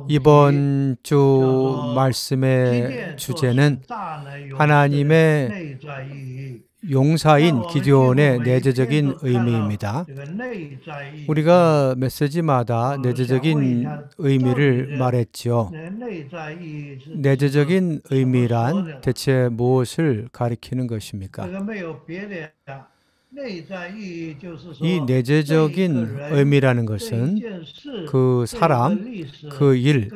이번 주 말씀의 주제는 하나님의 용사인 기드온의 내재적인 의미입니다. 우리가 메시지마다 내재적인 의미를 말했죠. 내재적인 의미란 대체 무엇을 가리키는 것입니까? 이 내재적인 의미라는 것은 그 사람, 그 일,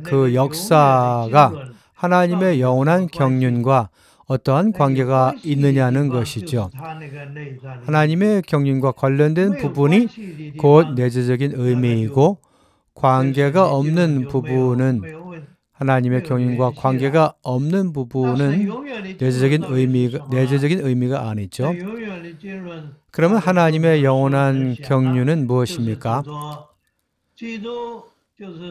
그 역사가 하나님의 영원한 경륜과 어떠한 관계가 있느냐는 것이죠. 하나님의 경륜과 관련된 부분이 곧 내재적인 의미이고, 관계가 없는 부분은 하나님의 경륜과 관계가 없는 부분은 내재적인 의미가 아니죠. 그러면 하나님의 영원한 경륜은 무엇입니까?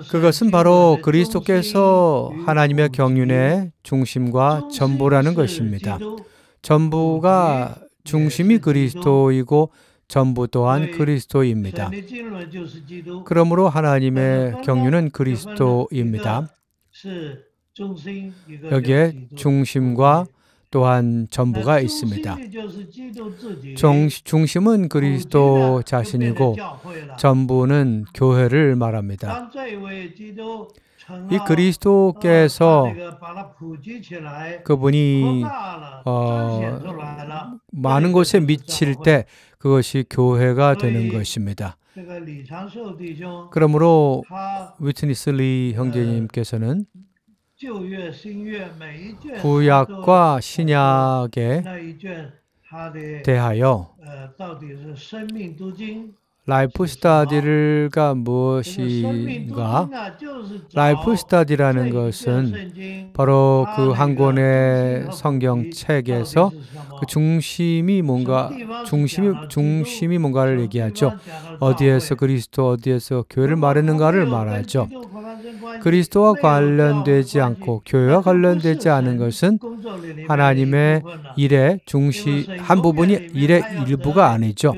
그것은 바로 그리스도께서 하나님의 경륜의 중심과 전부라는 것입니다. 전부가 중심이 그리스도이고 전부 또한 그리스도입니다. 그러므로 하나님의 경륜은 그리스도입니다. 여기에 중심과 또한 전부가 있습니다. 중심은 그리스도 자신이고 전부는 교회를 말합니다. 이 그리스도께서 그분이 많은 곳에 미칠 때 그것이 교회가 되는 것입니다. 그러므로 위트니스 리 형제님께서는 구약과 신약에 대하여 라이프 스타디가 무엇인가? 라이프 스타디라는 것은 바로 그 한 권의 성경책에서 그 중심이 뭔가를 얘기하죠. 어디에서 그리스도, 어디에서 교회를 말하는가를 말하죠. 그리스도와 관련되지 않고 교회와 관련되지 않은 것은 하나님의 일의 한 부분이 일의 일부가 아니죠.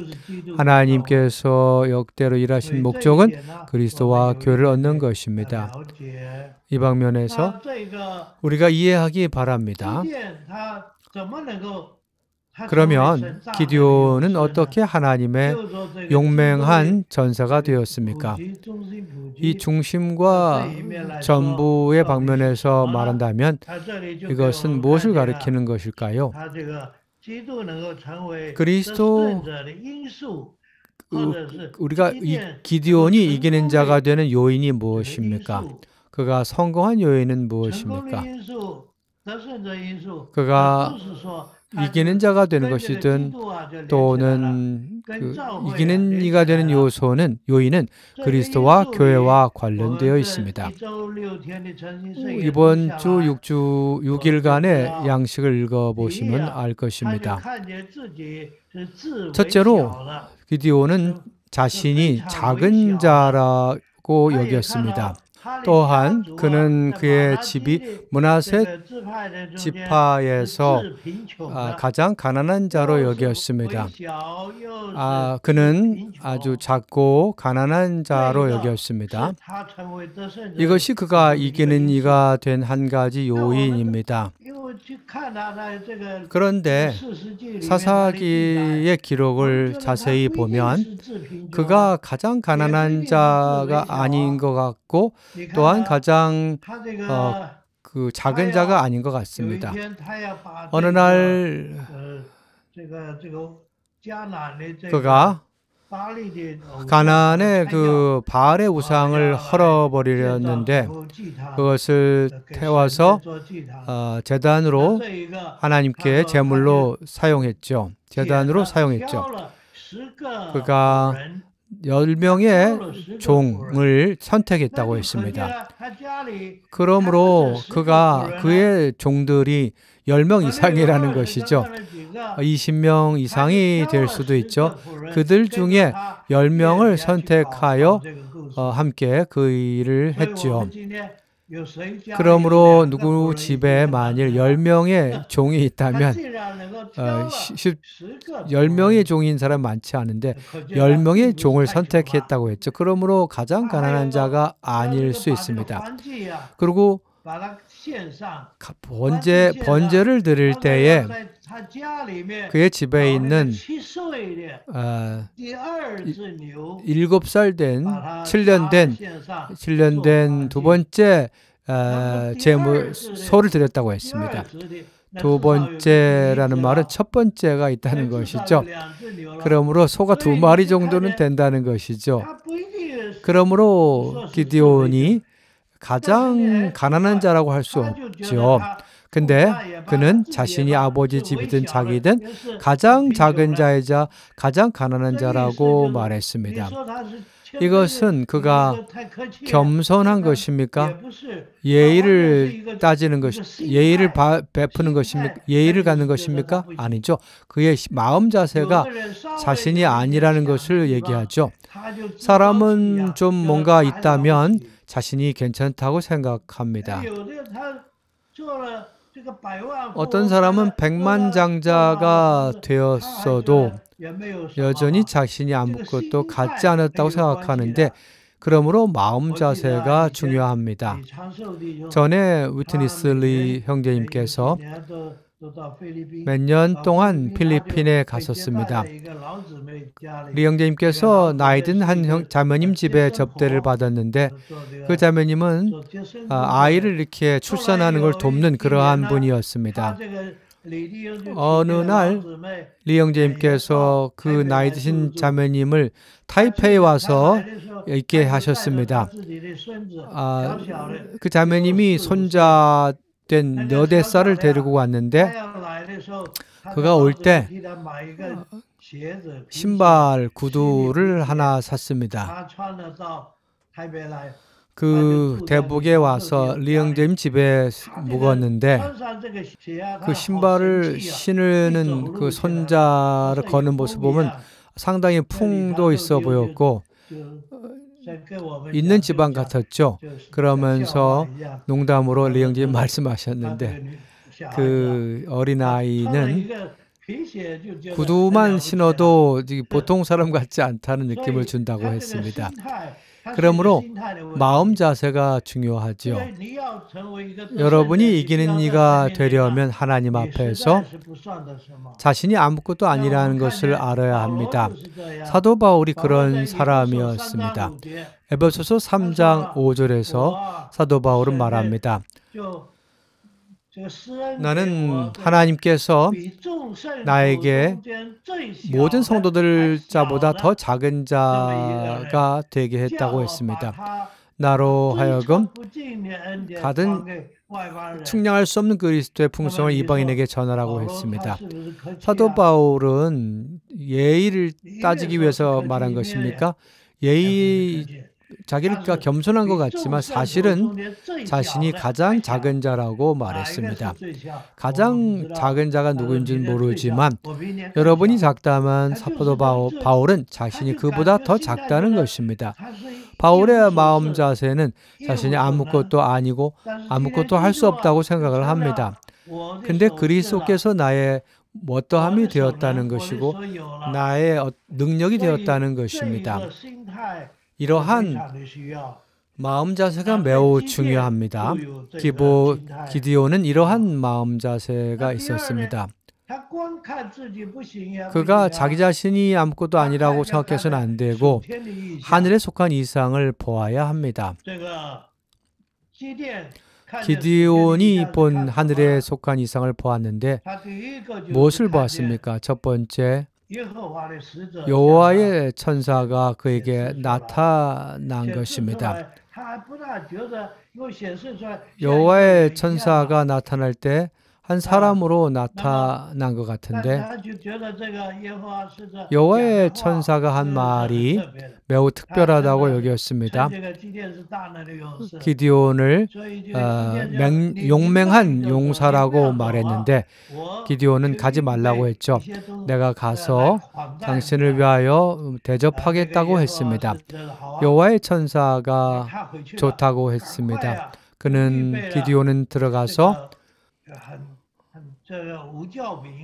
하나님께서 역대로 일하신 목적은 그리스도와 교회를 얻는 것입니다. 이 방면에서 우리가 이해하기 바랍니다. 그러면 기드온은 어떻게 하나님의 용맹한 전사가 되었습니까? 이 중심과 전부의 방면에서 말한다면 이것은 무엇을 가리키는 것일까요? 그리스도 우리가 기드온이 이기는 자가 되는 요인이 무엇입니까? 그가 성공한 요인은 무엇입니까? 그가 이기는 자가 되는 것이든 또는 이기는 이가 되는 요인은 그리스도와 교회와 관련되어 있습니다. 이번 주 6일간의 양식을 읽어보시면 알 것입니다. 첫째로 기드온은 자신이 작은 자라고 여겼습니다. 또한 그는 그의 집이 므낫세 지파에서 가장 가난한 자로 여겼습니다. 그는 아주 작고 가난한 자로 여겼습니다. 이것이 그가 이기는 이가 된 한 가지 요인입니다. 그런데 사사기의 기록을 자세히 보면 그가 가장 가난한 자가 아닌 것 같고 또한 가장 작은 자가 아닌 것 같습니다. 어느 날 그가 가나안의 그 바알의 우상을 헐어버리려는데 그것을 태워서 제단으로 하나님께 제물로 사용했죠. 제단으로 사용했죠. 그가 10명의 종을 선택했다고 했습니다. 그러므로 그의 종들이 10명 이상이라는 것이죠. 20명 이상이 될 수도 있죠. 그들 중에 10명을 선택하여 함께 그 일을 했죠. 그러므로 누구 집에 만일 10명의 종이 있다면 10명의 종인 사람 많지 않은데 10명의 종을 선택했다고 했죠. 그러므로 가장 가난한 자가 아닐 수 있습니다. 그리고 번제를 드릴 때에 그의 집에 있는 7년 된 두 번째 소를 드렸다고 했습니다. 두 번째라는 말은 첫 번째가 있다는 것이죠. 그러므로 소가 2마리 정도는 된다는 것이죠. 그러므로 기드온이 가장 가난한 자라고 할 수 없죠. 근데 그는 자신이 아버지 집이든 자기든 가장 작은 자이자 가장 가난한 자라고 말했습니다. 이것은 그가 겸손한 것입니까? 예의를 따지는 예의를 베푸는 것입니까? 예의를 갖는 것입니까? 아니죠. 그의 마음 자세가 자신이 아니라는 것을 얘기하죠. 사람은 좀 뭔가 있다면 자신이 괜찮다고 생각합니다. 어떤 사람은 백만장자가 되었어도 여전히 자신이 아무것도 갖지 않았다고 생각하는데 그러므로 마음 자세가 중요합니다. 전에 위트니스 리 형제님께서 몇 년 동안 필리핀에 갔었습니다. 리 형제님께서 나이 든 한 자매님 집에 접대를 받았는데 그 자매님은 아이를 이렇게 출산하는 걸 돕는 그러한 분이었습니다. 어느 날 리 형제님께서 그 나이 드신 자매님을 타이페이에 와서 있게 하셨습니다. 그 자매님이 손자 된 4살을 데리고 왔는데 그가 올 때 신발 구두를 하나 샀습니다. 그 대북에 와서 리 형제님 집에 묵었는데 그 신발을 신는 그 손자를 거는 모습 보면 상당히 풍도 있어 보였고 있는 집안 같았죠. 그러면서 농담으로 리 형제님 말씀하셨는데 그 어린아이는 구두만 신어도 보통 사람 같지 않다는 느낌을 준다고 했습니다. 그러므로 마음 자세가 중요하죠. 여러분이 이기는 이가 되려면 하나님 앞에서 자신이 아무것도 아니라는 것을 알아야 합니다. 사도 바울이 그런 사람이었습니다. 에베소서 3장 5절에서 사도 바울은 말합니다. 나는 하나님께서 나에게 모든 성도들 자보다 더 작은 자가 되게 했다고 했습니다. 나로 하여금 가든 측량할 수 없는 그리스도의 풍성을 이방인에게 전하라고 했습니다. 사도 바울은 예의를 따지기 위해서 말한 것입니까? 자기가 겸손한 것 같지만 사실은 자신이 가장 작은 자라고 말했습니다. 가장 작은 자가 누구인지는 모르지만 여러분이 작다면 사도 바울은 자신이 그보다 더 작다는 것입니다. 바울의 마음 자세는 자신이 아무것도 아니고 아무것도 할 수 없다고 생각을 합니다. 근데 그리스도께서 나의 어떠함이 되었다는 것이고 나의 능력이 되었다는 것입니다. 이러한 마음 자세가 매우 중요합니다. 기드온은 이러한 마음 자세가 있었습니다. 그가 자기 자신이 아무것도 아니라고 생각해서는 안 되고 하늘에 속한 이상을 보아야 합니다. 기드온이 본 하늘에 속한 이상을 보았는데 무엇을 보았습니까? 첫 번째, 여호와의 천사가 그에게 나타난 것입니다. 여호와의 천사가 나타날 때 한 사람으로 나타난 것 같은데 여호와의 천사가 한 말이 매우 특별하다고 여겼습니다. 기드온을 용맹한 용사라고 말했는데 기드온은 가지 말라고 했죠. 내가 가서 당신을 위하여 대접하겠다고 했습니다. 여호와의 천사가 좋다고 했습니다. 기디온은 들어가서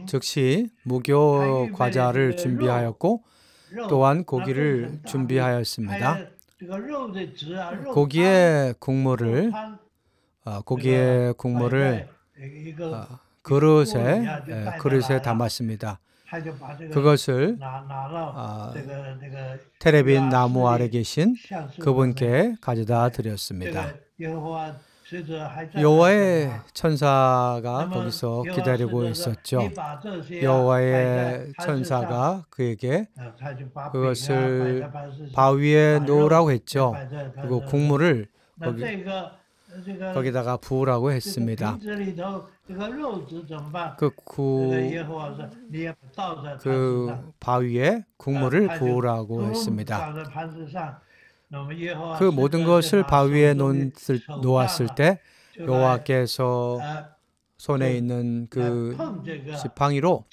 즉시 무교 과자를 준비하였고 또한 고기를 준비하였습니다. 고기의 국물을 그릇에 담았습니다. 그것을 테레빈 나무 아래 계신 그분께 가져다 드렸습니다. 여호와의 천사가 거기서 기다리고 있었죠. 여호와의 천사가 그에게 그것을 바위에 놓으라고 했죠. 그리고 국물을 거기다가 부으라고 했습니다. 그 바위에 국물을 부으라고 했습니다. 그 모든 것을 바위에 놓았을 때 여호와께서 손에 있는 그 지팡이로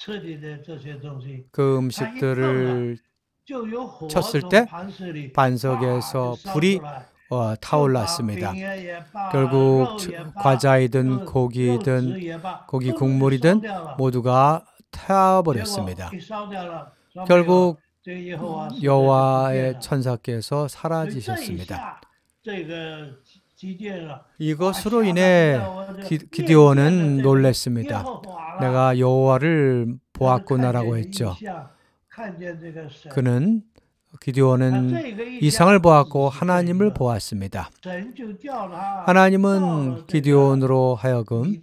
그 음식들을 쳤을 때 반석에서 불이 타올랐습니다. 결국 과자이든 고기이든 고기 국물이든 모두가 타버렸습니다. 결국 여호와의 천사께서 사라지셨습니다. 이것으로 인해 기드온은 놀랐습니다. 내가 여호와를 보았구나라고 했죠. 기드온은 이상을 보았고 하나님을 보았습니다. 하나님은 기드온으로 하여금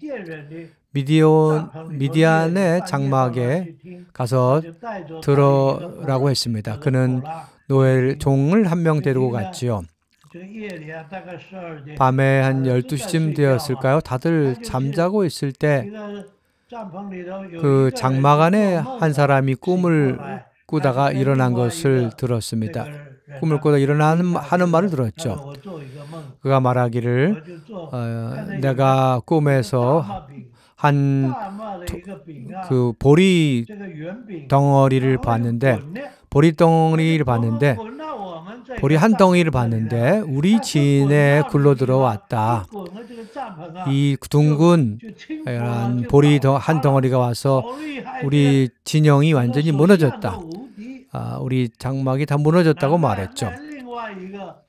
미디안의 장막에 가서 들어라고 했습니다. 그는 종을 한 명 데리고 갔지요. 밤에 한 12시쯤 되었을까요? 다들 잠자고 있을 때 그 장막 안에 한 사람이 꿈을 꾸다가 일어난 것을 들었습니다. 꿈을 꾸다 하는 말을 들었죠. 그가 말하기를 내가 꿈에서 그 보리 덩어리를 봤는데 보리 한 덩이를 봤는데 우리 진에 굴러 들어왔다. 이 둥근 보리 한 덩어리가 와서 우리 진영이 완전히 무너졌다. 우리 장막이 다 무너졌다고 말했죠.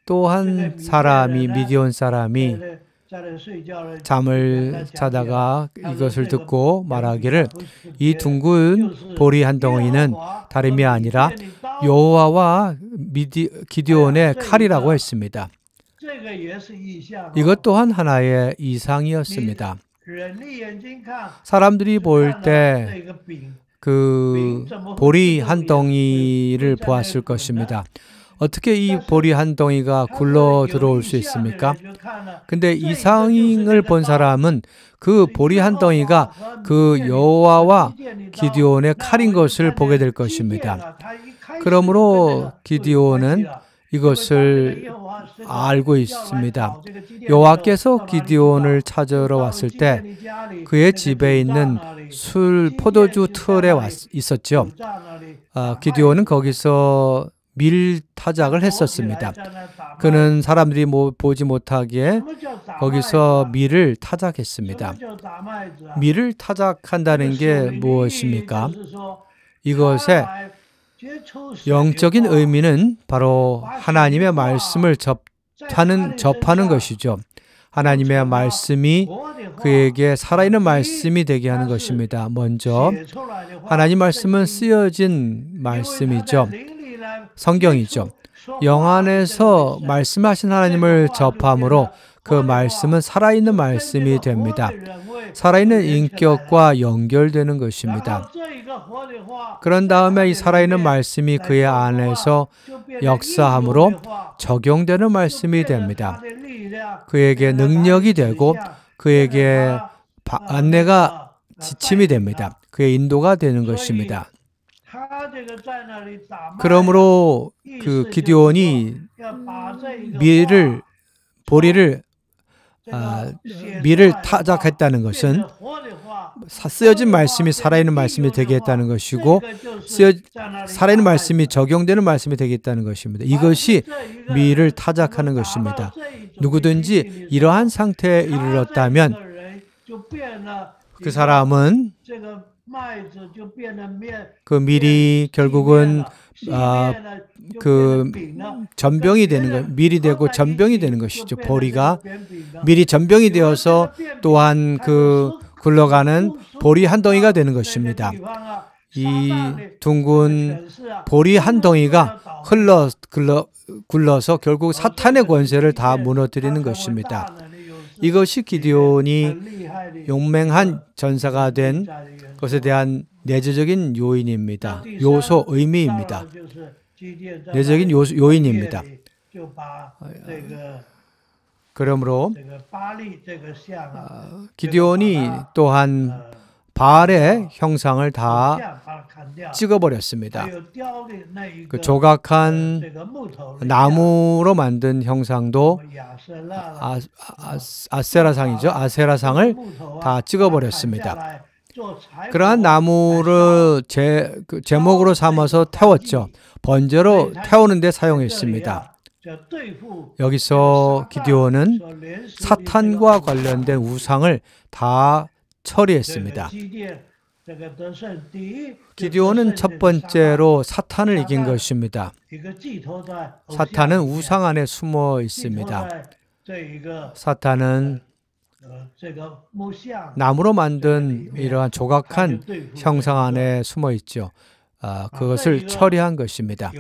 또 한 사람이 미디온 사람이 잠을 자다가 이것을 듣고 말하기를 이 둥근 보리 한 덩이는 다름이 아니라 여호와와 기드온의 칼이라고 했습니다. 이것 또한 하나의 이상이었습니다. 사람들이 볼 때 그 보리 한 덩이를 보았을 것입니다. 어떻게 이 보리 한 덩이가 굴러 들어올 수 있습니까? 근데 이상을 본 사람은 그 보리 한 덩이가 그 여호와와 기드온의 칼인 것을 보게 될 것입니다. 그러므로 기드온은 이것을 알고 있습니다. 여호와께서 기드온을 찾으러 왔을 때 그의 집에 있는 포도주 틀에 있었죠. 기드온은 거기서 밀 타작을 했었습니다. 그는 사람들이 보지 못하기에 거기서 밀을 타작했습니다. 밀을 타작한다는 게 무엇입니까? 이것의 영적인 의미는 바로 하나님의 말씀을 접하는 것이죠. 하나님의 말씀이 그에게 살아있는 말씀이 되게 하는 것입니다. 먼저 하나님 말씀은 쓰여진 말씀이죠. 성경이죠. 영 안에서 말씀하신 하나님을 접함으로 그 말씀은 살아있는 말씀이 됩니다. 살아있는 인격과 연결되는 것입니다. 그런 다음에 이 살아있는 말씀이 그의 안에서 역사함으로 적용되는 말씀이 됩니다. 그에게 능력이 되고 그에게 안내가 지침이 됩니다. 그의 인도가 되는 것입니다. 그러므로 그 기드온이 밀을 타작했다는 것은 쓰여진 말씀이 살아있는 말씀이 되게 했다는 것이고 살아있는 말씀이 적용되는 말씀이 되게 했다는 것입니다. 이것이 밀을 타작하는 것입니다. 누구든지 이러한 상태에 이르렀다면 그 사람은 그 밀이 결국은 그 전병이 되는 거, 밀이 되고 전병이 되는 것이죠. 보리가 밀이 전병이 되어서 또한 그 굴러가는 보리 한 덩이가 되는 것입니다. 이 둥근 보리 한 덩이가 굴러서 결국 사탄의 권세를 다 무너뜨리는 것입니다. 이것이 기드온이 용맹한 전사가 된 것에 대한 내재적인 요인입니다. 요소, 의미입니다. 내적인 요인입니다. 그러므로 기드온이 또한 바알의 형상을 다 찍어버렸습니다. 그 조각한 나무로 만든 형상도 아세라상이죠. 아세라상을 다 찍어버렸습니다. 그러한 나무를 제목으로 삼아서 태웠죠. 번제로 태우는 데 사용했습니다. 여기서 기드온은 사탄과 관련된 우상을 다 처리했습니다. 기드온은 첫 번째로 사탄을 이긴 것입니다. 사탄은 우상 안에 숨어 있습니다. 사탄은 나무로 만든 이러한 조각한 형상 안에 숨어 있죠. 그것을 처리한 것입니다.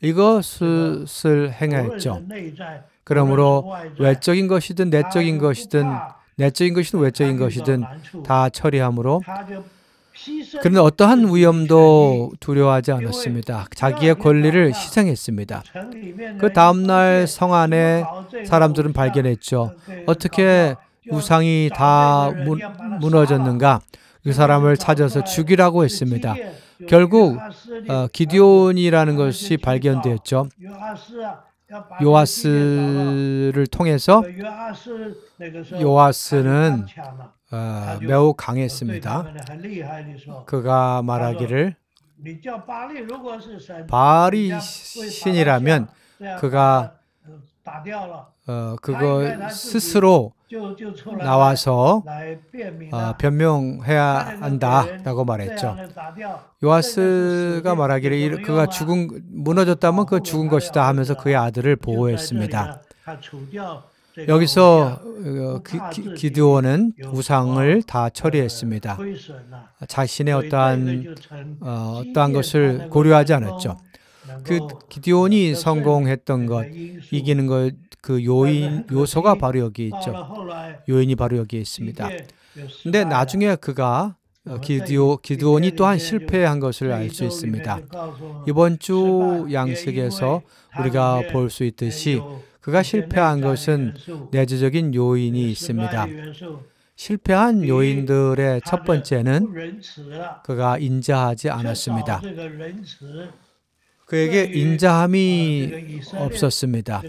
이것을 행했죠. 그러므로 외적인 것이든 내적인 것이든 외적인 것이든 다 처리함으로 그는 어떠한 위험도 두려워하지 않았습니다. 자기의 권리를 희생했습니다. 그 다음날 성 안에 사람들은 발견했죠. 어떻게 우상이 다 무너졌는가? 그 사람을 찾아서 죽이라고 했습니다. 결국 기드온이라는 것이 발견되었죠. 요아스를 통해서 요아스는 매우 강했습니다. 그가 말하기를 바알이 신이라면 그가 그거 스스로 나와서 변명해야 한다라고 말했죠. 요아스가 말하기를 그가 무너졌다면 그 죽은 것이다 하면서 그의 아들을 보호했습니다. 여기서 기드온은 우상을 다 처리했습니다. 자신의 어떠한 것을 고려하지 않았죠. 그 기드온이 성공했던 것, 이기는 것, 그 요소가 바로 여기 있죠. 요인이 바로 여기에 있습니다. 근데 나중에 그가 기드온이 또한 실패한 것을 알 수 있습니다. 이번 주 양식에서 우리가 볼 수 있듯이 그가 실패한 것은 내재적인 요인이 있습니다. 실패한 요인들의 첫 번째는 그가 인자하지 않았습니다. 그에게 인자함이 없었습니다.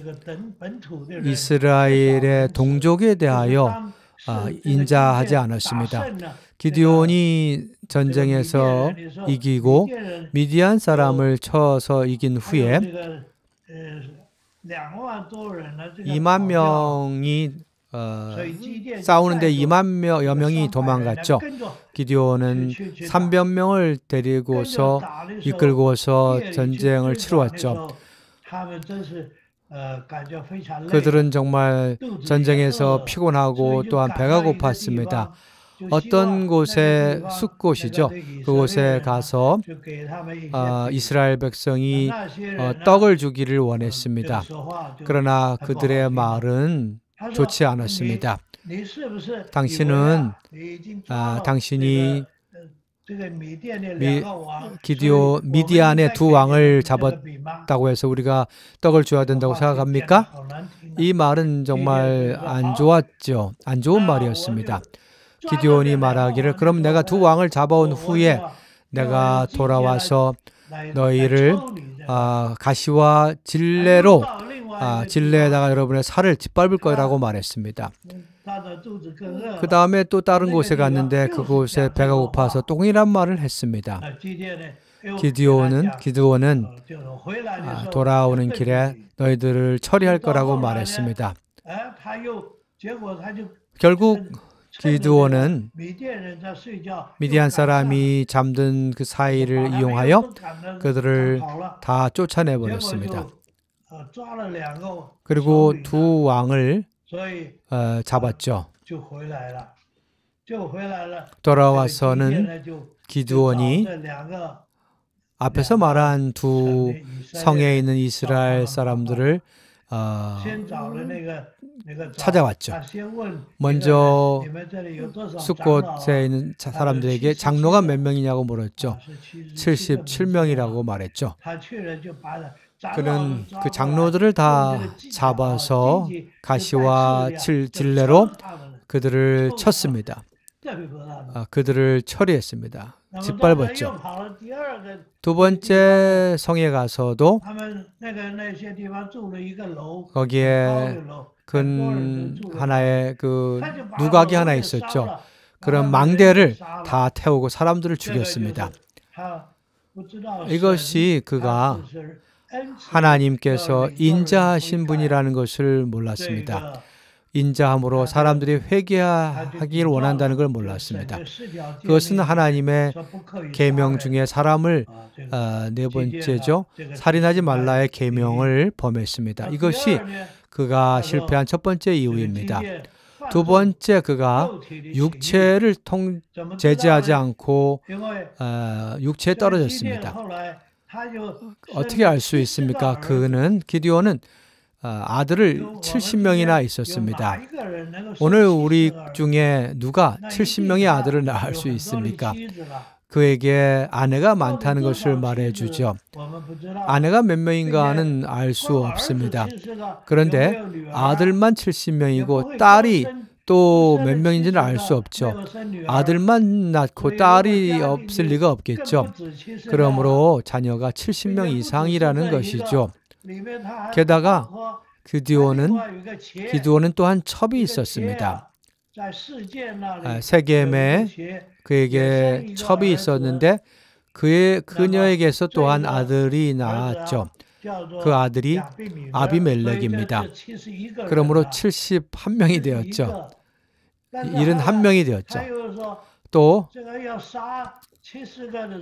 이스라엘의 동족에 대하여 인자하지 않았습니다. 기드온이 전쟁에서 이기고 미디안 사람을 쳐서 이긴 후에 2만 명이 싸우는데 2만여 명이 도망갔죠. 기드온은 300명을 데리고서 이끌고서 전쟁을 치루었죠. 그들은 정말 전쟁에서 피곤하고 또한 배가 고팠습니다. 어떤 곳에 숲곳이죠. 그곳에 가서 이스라엘 백성이 떡을 주기를 원했습니다. 그러나 그들의 말은 좋지 않았습니다. 당신이 미디안의 두 왕을 잡았다고 해서 우리가 떡을 줘야 된다고 생각합니까? 이 말은 정말 안 좋았죠. 안 좋은 말이었습니다. 기드온이 말하기를 그럼 내가 두 왕을 잡아온 후에 내가 돌아와서 너희를 가시와 진레에다가 여러분의 살을 짓밟을 거라고 말했습니다. 그 다음에 또 다른 곳에 갔는데 그곳에 배가 고파서 똥이란 말을 했습니다. 기드온은 돌아오는 길에 너희들을 처리할 거라고 말했습니다. 결국 기드온은 미디안 사람이 잠든 그 사이를 이용하여 그들을 다 쫓아내 버렸습니다. 그리고 두 왕을 잡았죠. 돌아와서는 기드온이 앞에서 말한 두 성에 있는 이스라엘 사람들을 찾아왔죠. 먼저 숫곳에 있는 사람들에게 장로가 몇 명이냐고 물었죠. 77명이라고 말했죠. 그는 그 장로들을 다 잡아서 가시와 질레로 그들을 쳤습니다. 그들을 처리했습니다. 짓밟았죠. 두 번째 성에 가서도 거기에 큰 하나의 그 누각이 하나 있었죠. 그런 망대를 다 태우고 사람들을 죽였습니다. 이것이 그가 하나님께서 인자하신 분이라는 것을 몰랐습니다. 인자함으로 사람들이 회개하기를 원한다는 걸 몰랐습니다. 그것은 하나님의 계명 중에 사람을 네 번째죠. 살인하지 말라의 계명을 범했습니다. 이것이 그가 실패한 첫 번째 이유입니다. 두 번째, 그가 육체를 제재하지 않고 육체에 떨어졌습니다. 어떻게 알 수 있습니까? 기드온은 아들을 70명이나 있었습니다. 오늘 우리 중에 누가 70명의 아들을 낳을 수 있습니까? 그에게 아내가 많다는 것을 말해주죠. 아내가 몇 명인가는 알 수 없습니다. 그런데 아들만 70명이고 딸이 또 몇 명인지는 알 수 없죠. 아들만 낳고 딸이 없을 리가 없겠죠. 그러므로 자녀가 70명 이상이라는 것이죠. 게다가 기드온은 또한 첩이 있었습니다. 세겜에 그에게 첩이 있었는데 그녀에게서 또한 아들이 나왔죠. 그 아들이 아비멜렉입니다. 그러므로 71명이 되었죠. 71명이 되었죠. 또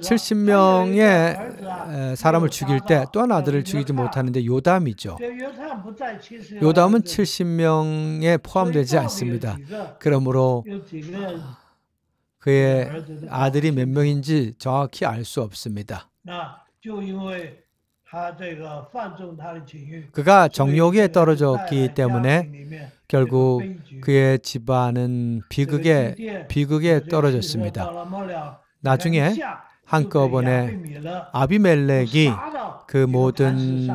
70명의 사람을 죽일 때 또한 아들을 죽이지 못하는데 요담이죠. 요담은 70명에 포함되지 않습니다. 그러므로 그의 아들이 몇 명인지 정확히 알 수 없습니다. 그가 정욕에 떨어졌기 때문에 결국 그의 집안은 비극에 떨어졌습니다. 나중에 한꺼번에 아비멜렉이 그 모든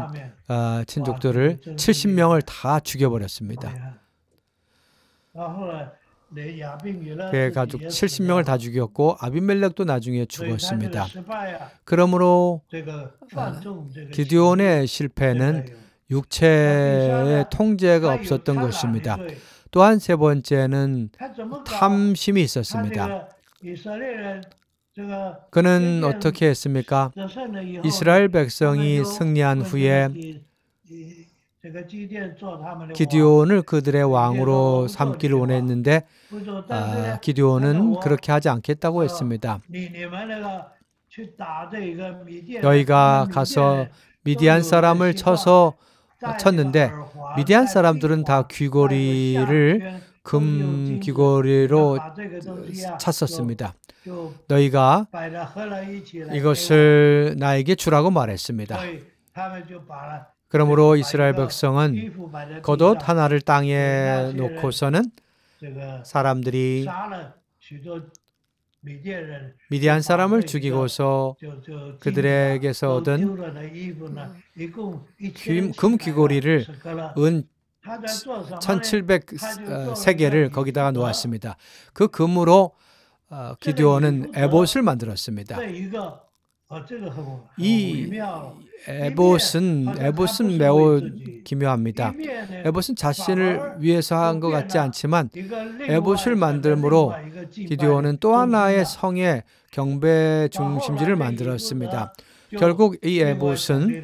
친족들을 70명을 다 죽여버렸습니다. 그의 가족 70명을 다 죽였고 아비멜렉도 나중에 죽었습니다. 그러므로 기드온의 실패는 육체의 통제가 없었던 것입니다. 또한 세 번째는 탐심이 있었습니다. 그는 어떻게 했습니까? 이스라엘 백성이 승리한 후에 기드온을 그들의 왕으로 삼기를 원했는데 기드온은 그렇게 하지 않겠다고 했습니다. 너희가 가서 미디안 사람을 쳤는데 미디안 사람들은 다 귀고리를 금 귀고리로 찼었습니다. 너희가 이것을 나에게 주라고 말했습니다. 그러므로 이스라엘 백성은 겉옷 하나를 땅에 놓고서는 사람들이 미디안 사람을 죽이고서 그들에게서 얻은 금 귀고리를 은 1700세겔을 거기다가 놓았습니다. 그 금으로 기드온은 에봇을 만들었습니다. 이 에봇은 매우 기묘합니다. 에봇은 자신을 위해서 한 것 같지 않지만 에봇을 만들므로 기드온은 또 하나의 성의 경배 중심지를 만들었습니다. 결국 이 에봇은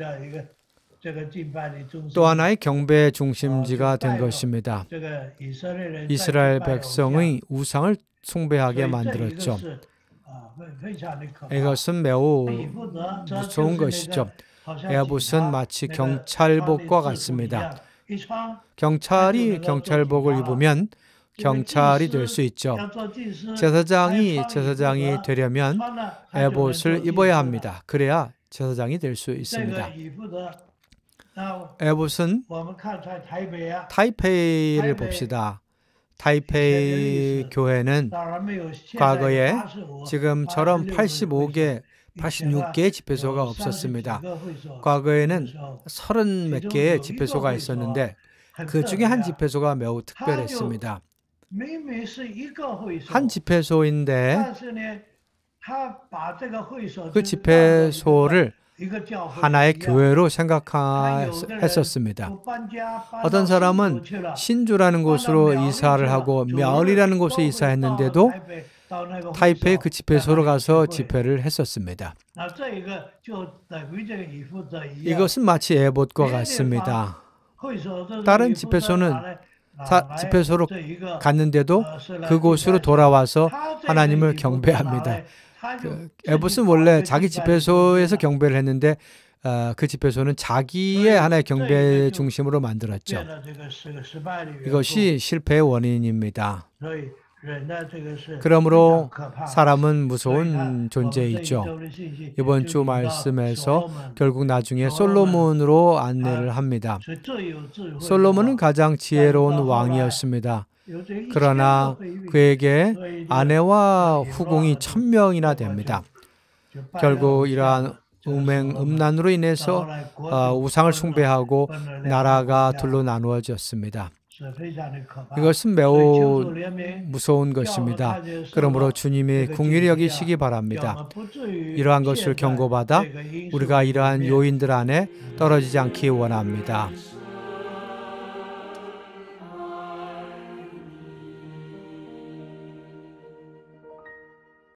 또 하나의 경배 중심지가 된 것입니다. 이스라엘 백성의 우상을 숭배하게 만들었죠. 이것은 매우 무서운 것이죠. 에봇은 마치 경찰복과 같습니다. 경찰이 경찰복을 입으면 경찰이 될 수 있죠. 제사장이 되려면 에봇을 입어야 합니다. 그래야 제사장이 될 수 있습니다. 에봇은 타이페이를 봅시다. 타이페이 교회는 과거에 지금처럼 86개의 집회소가 없었습니다. 과거에는 30몇 개의 집회소가 있었는데 그 중에 한 집회소가 매우 특별했습니다. 한 집회소인데 그 집회소를 하나의 교회로 생각했었습니다. 어떤 사람은 신주라는 곳으로 이사를 하고 멸이라는 곳에 이사했는데도 타이페이 그 집회소로 가서 집회를 했었습니다. 이것은 마치 에봇과 같습니다. 다른 집회소로 갔는데도 그곳으로 돌아와서 하나님을 경배합니다. 에봇은 원래 자기 집회소에서 경배를 했는데 그 집회소는 자기의 하나의 경배 중심으로 만들었죠. 이것이 실패의 원인입니다. 그러므로 사람은 무서운 존재이죠. 이번 주 말씀에서 결국 나중에 솔로몬으로 안내를 합니다. 솔로몬은 가장 지혜로운 왕이었습니다. 그러나 그에게 아내와 후궁이 1000명이나 됩니다. 결국 이러한 음란으로 인해서 우상을 숭배하고 나라가 둘로 나누어졌습니다. 이것은 매우 무서운 것입니다. 그러므로 주님이 긍휼히 여기시기 바랍니다. 이러한 것을 경고받아 우리가 이러한 요인들 안에 떨어지지 않기 원합니다.